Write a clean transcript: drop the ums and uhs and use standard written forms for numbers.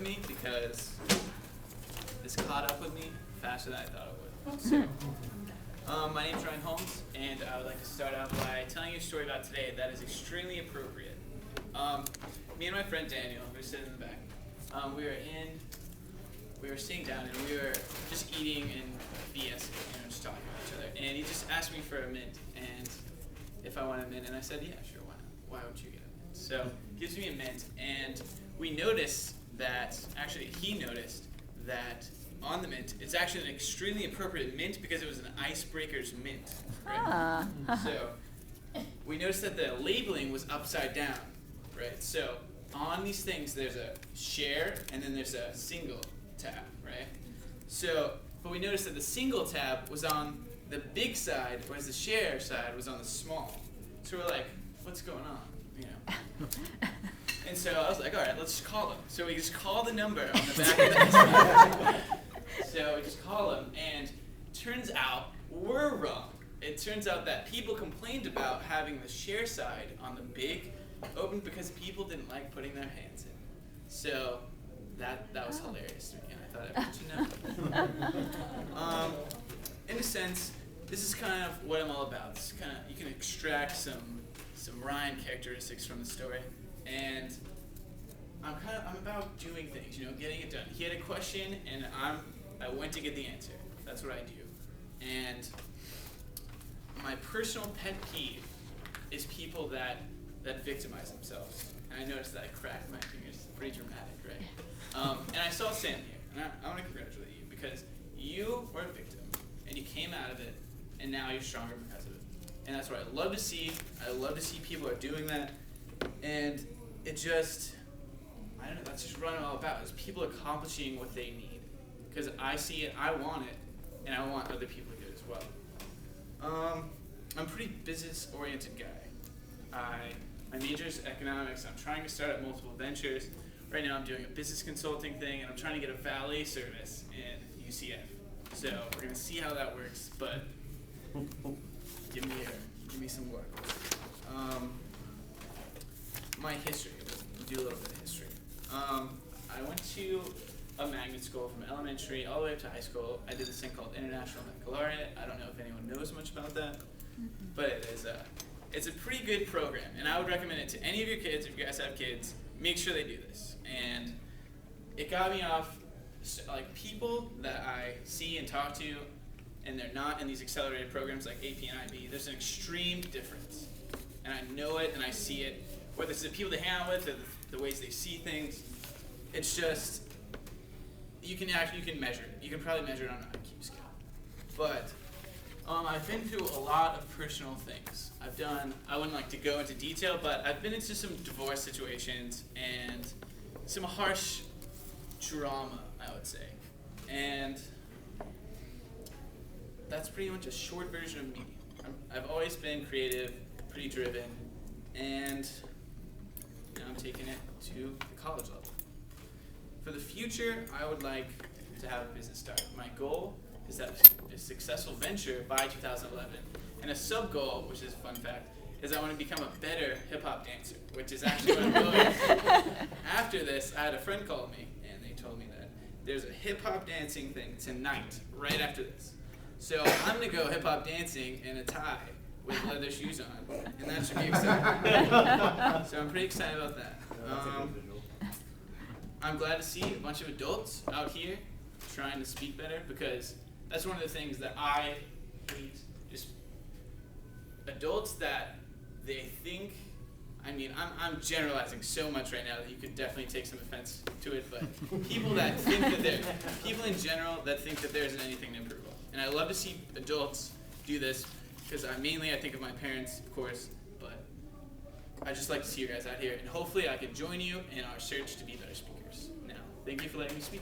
me because this caught up with me faster than I thought it would. So, my name is Ryan Holmes, and I would like to start out by telling you a story about today that is extremely appropriate. Me and my friend Daniel, who's sitting in the back, we were sitting down and we were just eating and BSing, just talking about each other. And he just asked me for a mint, and if I want a mint, and I said, yeah, sure, why not? Why would you get a mint? So he gives me a mint, and we noticed that, actually he noticed that on the mint, it's actually an extremely appropriate mint because it was an icebreaker's mint. Right? So we noticed that the labeling was upside down, right? So on these things, there's a share and then there's a single tab, right? So, but we noticed that the single tab was on the big side, whereas the share side was on the small. So we're like, what's going on? And so I was like, all right, let's just call them. So we just call the number on the back of the So we just call them, and turns out we're wrong. It turns out that people complained about having the share side on the big open because people didn't like putting their hands in. So that was hilarious to me, and I thought I'd let you know. In a sense, this is kind of what I'm all about. This is kind of, you can extract some Ryan characteristics from the story, and I'm about doing things, getting it done. He had a question, and I went to get the answer. That's what I do. And my personal pet peeve is people that victimize themselves. And I noticed that I cracked my fingers. It's pretty dramatic, right? And I saw Sam here, and I want to congratulate you because you were a victim, and you came out of it, and now you're stronger because of it. And that's what I love to see. I love to see people are doing that, and it just, I don't know, that's just what I'm all about, is people accomplishing what they need. Because I see it, I want it, and I want other people to do it as well. I'm a pretty business-oriented guy. My major is economics. I'm trying to start up multiple ventures. Right now I'm doing a business consulting thing, and I'm trying to get a valet service in UCF. So we're going to see how that works, but give me some work. My history, we'll do a little bit of history. I went to a magnet school from elementary all the way up to high school. I did this thing called International Baccalaureate. I don't know if anyone knows much about that, but it's a pretty good program, and I would recommend it to any of your kids. If you guys have kids, make sure they do this. And it got me off, like, people that I see and talk to, and they're not in these accelerated programs like AP and IB. There's an extreme difference, and I know it and I see it. Whether it's the people they hang out with or the ways they see things, it's just, you can measure it. You can probably measure it on an IQ scale. But I've been through a lot of personal things. I wouldn't like to go into detail, but I've been into some divorce situations and some harsh drama, I would say. And that's pretty much a short version of me. I've always been creative, pretty driven, and now I'm taking it to the college level. For the future, I would like to have a business start. My goal is to have a successful venture by 2011. And a sub-goal, which is a fun fact, is I want to become a better hip-hop dancer, which is actually what I'm going. After this, I had a friend call me, and they told me that there's a hip-hop dancing thing tonight, right after this. So I'm going to go hip-hop dancing in a tie with leather shoes on, and that should be exciting. So I'm pretty excited about that. I'm glad to see a bunch of adults out here trying to speak better, because that's one of the things that I hate, just adults that they think, I'm generalizing so much right now that you could definitely take some offense to it, but people that think that people in general that think that there isn't anything to improve on. And I love to see adults do this, because I think of my parents, of course, but I just like to see you guys out here, and hopefully I can join you in our search to be better speakers. Now, thank you for letting me speak.